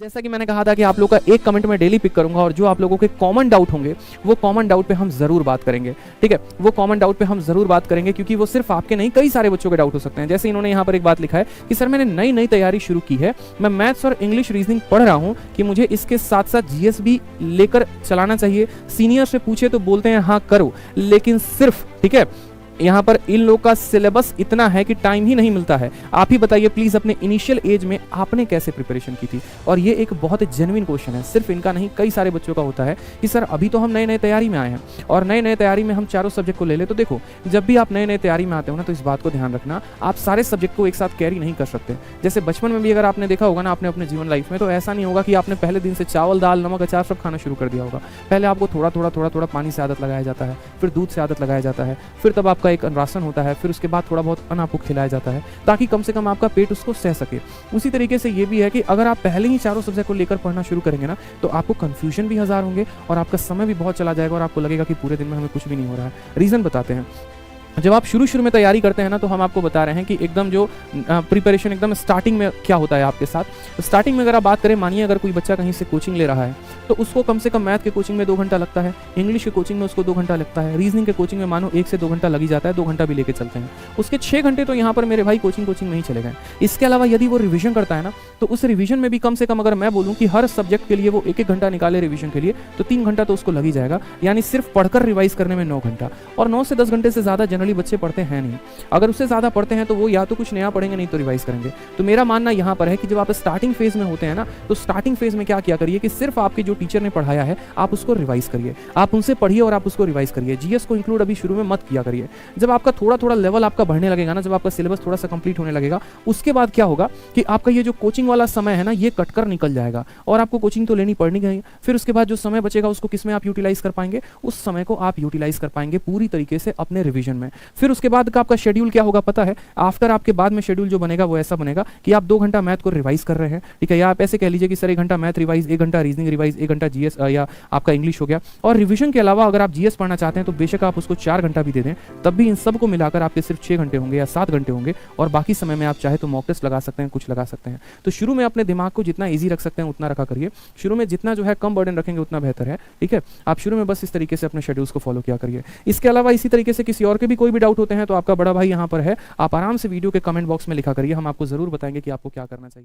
जैसा कि मैंने कहा था कि आप लोग का एक कमेंट मैं डेली पिक करूंगा और जो आप लोगों के कॉमन डाउट होंगे वो कॉमन डाउट पे हम जरूर बात करेंगे। ठीक है, वो कॉमन डाउट पे हम जरूर बात करेंगे क्योंकि वो सिर्फ आपके नहीं कई सारे बच्चों के डाउट हो सकते हैं। जैसे इन्होंने यहाँ पर एक बात लिखा है कि सर मैंने नई नई तैयारी शुरू की है, मैं मैथ्स और इंग्लिश रीजनिंग पढ़ रहा हूँ कि मुझे इसके साथ साथ जीएस भी लेकर चलाना चाहिए। सीनियर से पूछे तो बोलते हैं हाँ करो, लेकिन सिर्फ ठीक है यहाँ पर इन लोग का सिलेबस इतना है कि टाइम ही नहीं मिलता है। आप ही बताइए प्लीज अपने इनिशियल एज में आपने कैसे प्रिपरेशन की थी। और ये एक बहुत जेन्युइन क्वेश्चन है, सिर्फ इनका नहीं कई सारे बच्चों का होता है कि सर अभी तो हम नए नए तैयारी में आए हैं और नए नए तैयारी में हम चारों सब्जेक्ट को ले ले। तो देखो जब भी आप नए नए तैयारी में आते हो ना तो इस बात को ध्यान रखना, आप सारे सब्जेक्ट को एक साथ कैरी नहीं कर सकते। जैसे बचपन में भी अगर आपने देखा होगा ना आपने अपने जीवन लाइफ में, तो ऐसा नहीं होगा कि आपने पहले दिन से चावल दाल नमक अचार सब खाना शुरू कर दिया होगा। पहले आपको थोड़ा थोड़ा पानी से आदत लगाया जाता है, फिर दूध से आदत लगाया जाता है, फिर तब आपका एक राशन होता है, फिर उसके बाद थोड़ा बहुत अन्न आपको खिलाया जाता है ताकि कम से कम आपका पेट उसको सह सके। उसी तरीके से ये भी है कि अगर आप पहले ही चारों सब्जेक्ट को लेकर पढ़ना शुरू करेंगे ना तो आपको कंफ्यूजन भी हजार होंगे और आपका समय भी बहुत चला जाएगा और आपको लगेगा कि पूरे दिन में हमें कुछ भी नहीं हो रहा है। रीजन बताते हैं। जब आप शुरू में तैयारी करते हैं ना तो हम आपको बता रहे हैं कि एकदम जो प्रिपरेशन एकदम स्टार्टिंग में क्या होता है आपके साथ। तो स्टार्टिंग में अगर आप बात करें, मानिए अगर कोई बच्चा कहीं से कोचिंग ले रहा है तो उसको कम से कम मैथ के कोचिंग में 2 घंटा लगता है, इंग्लिश के कोचिंग में उसको 2 घंटा लगता है, रीजनिंग के कोचिंग में मानो 1 से 2 घंटा लग ही जाता है, 2 घंटा भी लेके चलते हैं। उसके 6 घंटे तो यहाँ पर मेरे भाई कोचिंग में ही चले गए। इसके अलावा यदि वो रिविजन करता है ना तो उस रिविजन में भी कम से कम अगर मैं बोलूँ कि हर सब्जेक्ट के लिए वो 1-1 घंटा निकाले रिविजन के लिए तो 3 घंटा तो उसको लग ही जाएगा। यानी सिर्फ पढ़कर रिवाइज करने में 9 घंटा। और 9 से 10 घंटे से ज्यादा जनरली बच्चे पढ़ते हैं नहीं। अगर उससे ज्यादा पढ़ते हैं तो वो या तो कुछ नया पढ़ेंगे नहीं तो रिवाइज करेंगे। तो मेरा मानना यहाँ पर है कि जब आप स्टार्टिंग फेज में होते हैं ना तो स्टार्टिंग फेज में क्या किया करिए कि सिर्फ आपके जो टीचर ने पढ़ाया है आप उसको रिवाइज करिए, आप उनसे पढ़िए और आप उसको रिवाइज करिए। जीएस को इंक्लूड अभी शुरू में मत किया करिए। जब आपका थोड़ा लेवल आपका बढ़ने लगेगा ना, जब आपका सिलेबस थोड़ा सा कंप्लीट होने लगेगा, उसके बाद क्या होगा कि आपका ये जो कोचिंग वाला समय है ना ये कटकर निकल जाएगा और आपको कोचिंग तो लेनी पड़नी है। फिर उसके बाद जो समय बचेगा उसको किसमें आप यूटिलाइज कर पाएंगे, उस समय को आप यूटिलाइज कर पाएंगे पूरी तरीके से अपने रिविजन में। फिर उसके बाद का आपका शेड्यूल क्या होगा पता है, आफ्टर आपके बाद में शेड्यूल जो बनेगा वो ऐसा बनेगा कि आप 2 घंटा मैथ को रिवाइज कर रहे हैं, ठीक है, या आप ऐसे कह लीजिए कि सर 1 घंटा मैथ रिवाइज, 1 घंटा रीजनिंग रिवाइज, 1 घंटा जीएस या आपका इंग्लिश हो गया। और रिवीजन के अलावा अगर आप जीएस पढ़ना चाहते हैं तो बेशक आप उसको 4 घंटा भी दे दें, तब भी इन सब को मिलाकर आपके सिर्फ 6 घंटे होंगे या 7 घंटे होंगे। और बाकी समय में आप चाहे तो मॉक टेस्ट लगा सकते हैं, कुछ लगा सकते हैं। तो शुरू में अपने दिमाग को जितना ईजी रख सकते हैं उतना रखा करिए। शुरू में जितना जो है कम बर्डन रखेंगे उतना बेहतर है। ठीक है, आप शुरू में बस इस तरीके से अपने शेड्यूल्स को फॉलो किया करिए। इसके अलावा इसी तरीके से किसी और के भी कोई भी डाउट होते हैं तो आपका बड़ा भाई यहाँ पर है, आप आराम से वीडियो के कमेंट बॉक्स में लिखा करिए, हम आपको जरूर बताएंगे कि आपको क्या करना चाहिए।